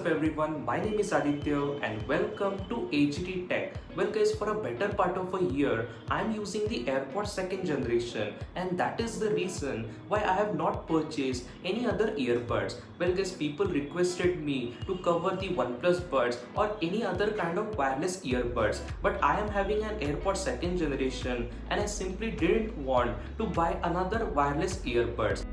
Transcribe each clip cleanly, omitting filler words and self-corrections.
up everyone, my name is Aditya and welcome to HT Tech. Well guys, for a better part of a year, I am using the AirPods second generation and that is the reason why I have not purchased any other earbuds. Well guys, people requested me to cover the OnePlus buds or any other kind of wireless earbuds, but I am having an AirPods second generation and I simply didn't want to buy another wireless earbuds.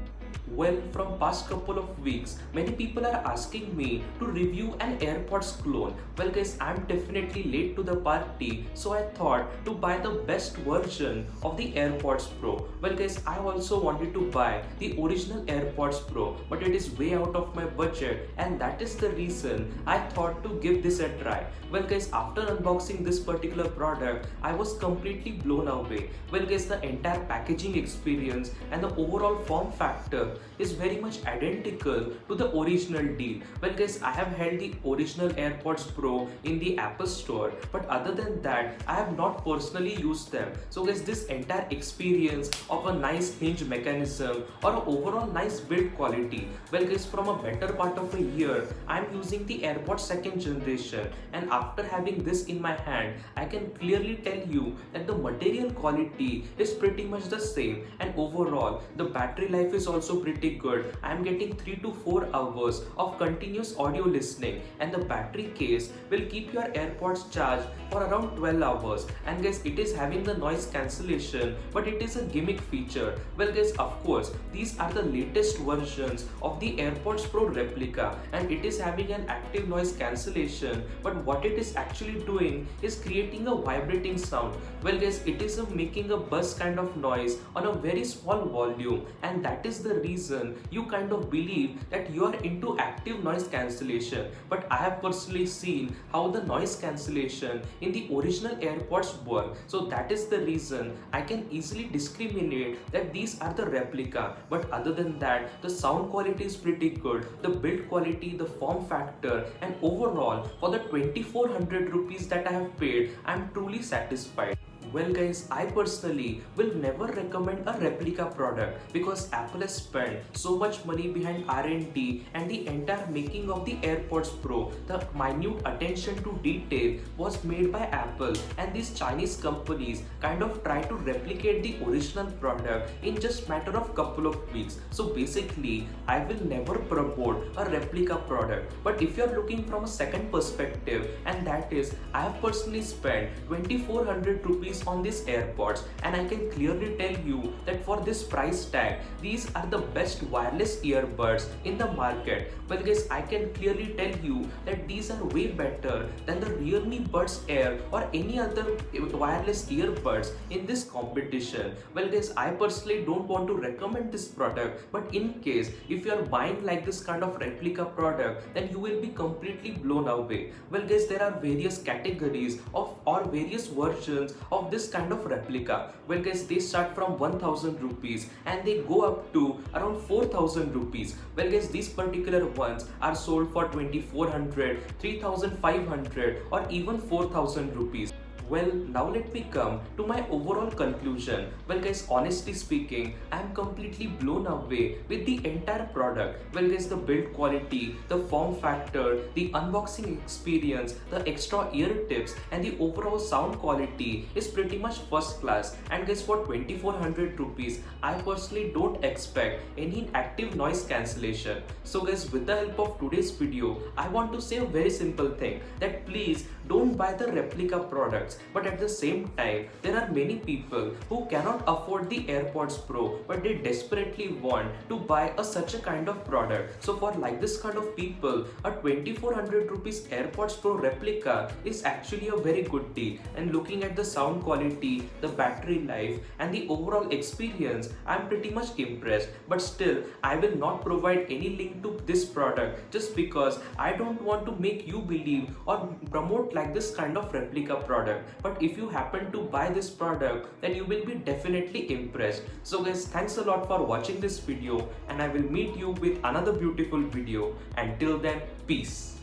Well, from past couple of weeks, many people are asking me to review an AirPods clone. Well guys, I'm definitely late to the party, so I thought to buy the best version of the AirPods Pro. Well guys, I also wanted to buy the original AirPods Pro, but it is way out of my budget and that is the reason I thought to give this a try. Well guys, after unboxing this particular product, I was completely blown away. Well guys, the entire packaging experience and the overall form factor is very much identical to the original deal. Well guys, I have held the original AirPods Pro in the Apple Store, but other than that, I have not personally used them. So guys, this entire experience of a nice hinge mechanism or an overall nice build quality, well guys, from a better part of a year, I am using the AirPods second generation, and after having this in my hand, I can clearly tell you that the material quality is pretty much the same, and overall, the battery life is also pretty good. I am getting 3 to 4 hours of continuous audio listening, and the battery case will keep your AirPods charged for around 12 hours. And guys, it is having the noise cancellation, but it is a gimmick feature. Well guys, of course, these are the latest versions of the AirPods Pro Replica, and it is having an active noise cancellation, but what it is actually doing is creating a vibrating sound. Well guys, it is making a buzz kind of noise on a very small volume, and that is the reason you kind of believe that you are into active noise cancellation. But I have personally seen how the noise cancellation in the original AirPods work, so that is the reason I can easily discriminate that these are the replica. But other than that, the sound quality is pretty good, the build quality, the form factor, and overall for the 2400 rupees that I have paid, I am truly satisfied. Well guys, I personally will never recommend a replica product because Apple has spent so much money behind R&D and the entire making of the AirPods Pro. The minute attention to detail was made by Apple, and these Chinese companies kind of try to replicate the original product in just matter of couple of weeks. So basically, I will never promote a replica product. But if you are looking from a second perspective, and that is, I have personally spent 2400 rupees on these AirPods, and I can clearly tell you that for this price tag, these are the best wireless earbuds in the market. Well guys, I can clearly tell you that these are way better than the Realme Buds Air or any other wireless earbuds in this competition. Well guys, I personally don't want to recommend this product, but in case if you are buying like this kind of replica product, then you will be completely blown away. Well guys, there are various categories of or various versions of this kind of replica. Well guys, they start from 1000 rupees and they go up to around 4000 rupees. Well guys, these particular ones are sold for 2400, 3500 or even 4000 rupees. Well, now let me come to my overall conclusion. Well guys, honestly speaking, I am completely blown away with the entire product. Well guys, the build quality, the form factor, the unboxing experience, the extra ear tips, and the overall sound quality is pretty much first class. And guys, for 2400 rupees, I personally don't expect any active noise cancellation. So guys, with the help of today's video, I want to say a very simple thing, that please don't buy the replica products. But at the same time, there are many people who cannot afford the AirPods Pro, but they desperately want to buy such a kind of product. So for like this kind of people, a 2400 rupees AirPods Pro replica is actually a very good deal. And looking at the sound quality, the battery life, and the overall experience, I am pretty much impressed. But still, I will not provide any link to this product just because I don't want to make you believe or promote like this kind of replica product. But if you happen to buy this product, then you will be definitely impressed. So guys, thanks a lot for watching this video, and I will meet you with another beautiful video. Until then, peace.